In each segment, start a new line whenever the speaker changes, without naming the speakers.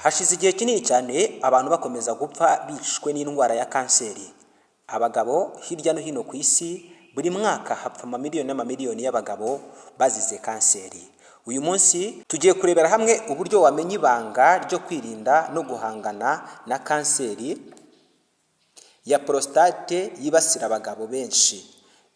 Hashize igihe kinini cyane abantu bakomeza gupfa bishwe n'indwara ya kanseri. Abagabo hirya no hino ku isi buri mwaka hapfa amamiliyoni n'amamiliyoni y'abagabo bazize kanseri. Uyu munsi tugiye kurebera hamwe uburyo wamenya ibanga ryo kwirinda no guhangana na kanseri ya prostate yibasira abagabo benshi.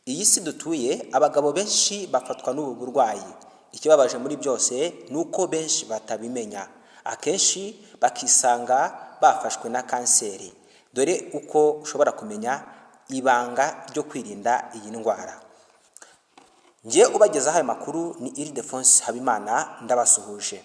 Iyi si dutuye abagabo benshi bafatwa n'ubu burwayi. Ikibabaje muri byose nuko benshi batabimenya. Akenshi bakisanga bafashwe na kanseri. Dore uko ushobora kumenya ibanga ryo kwirinda iyi ndwara. Ngiye ubagezaho aya makuru ni Ildefonse Habimana, ndabasuhuje.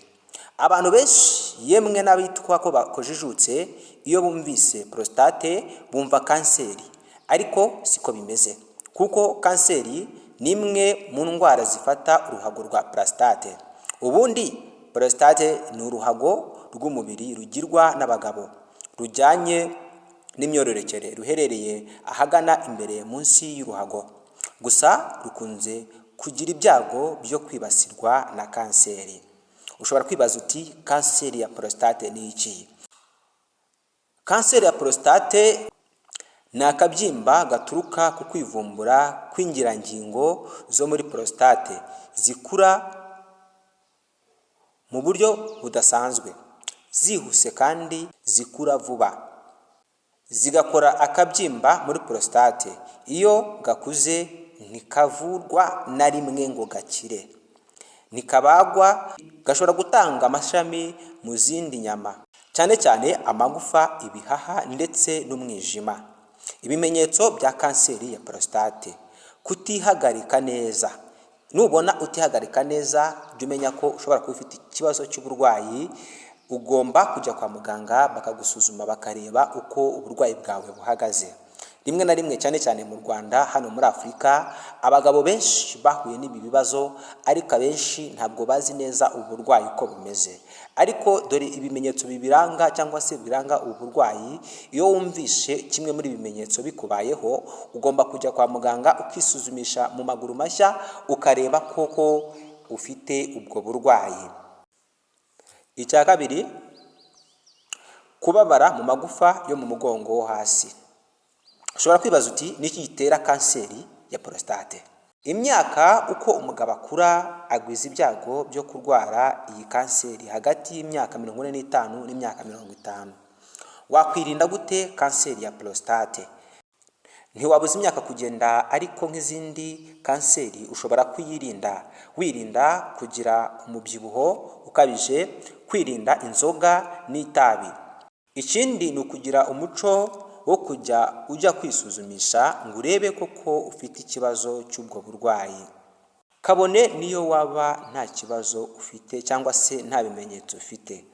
Abantu benshi yemwe n'abitwa ko bakojijutse iyo bumvise prostate bumva kanseri, ariko siko bimeze, kuko kanseri ni imwe mu ndwara zifata uruhago rwa prostate. Ubundi prostate ni uruhago rw'umubiri rugirwa n'abagabo, rujyanye n'imyororokere, ruherereye ahagana imbere munsi y'uruhago. Gusa rukunze kugira ibyago byo kwibasirwa na kanseri. Ushobora kwibaza uti kanseri ya prostate ni iki? Kanseri ya prostate ni akabyimba gaturuka ku kwivumbura kw'ingirangingo zo muri prostate zikura mu buryo budasanzwe, zihuse kandi zikura vuba, zigakora akabyimba muri prostate. Iyo gakuze ntikavurwa na rimwe ngo gakire, ntikabagwa, gashobora gutanga amashami mu zindi nyama, cyane cyane amagufa, ibihaha ndetse n'umwijima. Ibimenyetso bya kanseri ya prostate: kutihagarika neza. Nubona utihagarika neza, jya umenya ko ushobora kuba ufite ikibazo cy'uburwayi. Ugomba kujya kwa muganga bakagusuzuma bakareba uko uburwayi bwawe buhagaze. Rimwe na rimwe, cyane cyane mu Rwanda, hano muri Afurika, abagabo benshi bahuye n'ibi bibazo, ariko abenshi ntabwo bazi neza uburwayi uko bumeze. Ariko dore ibimenyetso bibiranga cyangwa se biranga ubu burwayi. Iyo wumvishe kimwe muri ibimenyetso bikubayeho, ugomba kujya kwa muganga ukisuzumisha mu maguru mashya, ukareba koko ufite ubwo burwayi. Icya kabiri, kubabara mu magufa yo mu mugongo wo hasi. Ushobora kwibaza uti niki gitera kanseri ya prostate? Imyaka uko umugabo akura agwiza ibyago byo kurwara iyi kanseri hagati y'imyaka 45 n'imyaka 50. Wakwirinda gute kanseri ya prostate? Ntiwabuze imyaka kugenda, ariko nk'izindi kanseri ushobora kuyirinda. Wirinda kugira umubyibuho ukabije, kwirinda inzoga n'itabi. Ikindi ni ukugira umuco wo ujya kwisuzumisha ngo urebe koko ufite ikibazo cy'ubwo burwayi. Kabone niyo waba nta kibazo ufite cyangwa se nta bimenyetso ufite.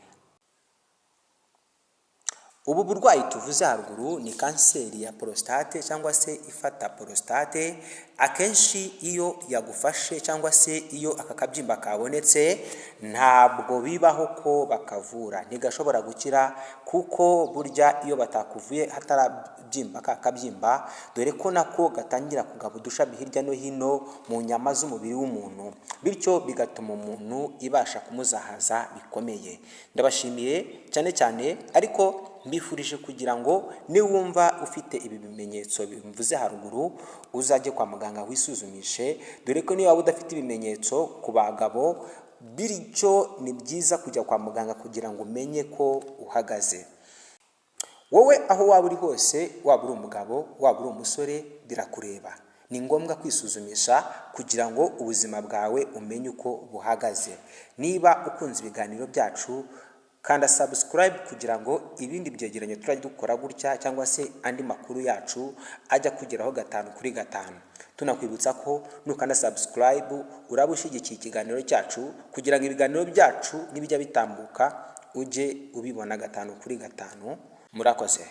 Ubu burwayi tuvuze haruguru ni kanseri ya prostate cyangwa se ifata prostate. Akenshi iyo yagufashe cyangwa se iyo aka kabyimba kabonetse, ntabwo bibaho ko bakavura, ntigashobora gukira, kuko burya iyo batakuvuye hatarabyimba ka kabyimba, dore ko nako gatangira kugaba udushabi hirya no hino mu nyama z'umubiri w'umuntu, bityo bigatuma umuntu ibasha kumuzahaza bikomeye. Ndabashimiye cyane cyane, ariko mbifurije kugira ngo niwumva ufite ibi bimenyetso bimvuze haruguru, uzajye kwa muganga wisuzumishe, dore ko niba udafite ibimenyetso ku bagabo, bityo ni byiza kujya kwa muganga kugira ngo umenye ko uhagaze. Wowe aho waba uri hose, waba uri umugabo, waba uri umusore, birakureba. Ni ngombwa kwisuzumisha kugira ngo ubuzima bwawe umenye uko buhagaze. Niba ukunze ibiganiro byacu, kanda subscribe kugira ngo ibindi byegeranyo turajya dukora gutya cyangwa se andi makuru yacu ajya kugeraho 5 kuri 5. Tunakwibutsa ko nukanda subscribe uraba ushyigikiye ikiganiro cyacu, kugira ngo ibiganiro byacu nibijya bitambuka ujye ubibona 5 kuri 5. Murakoze.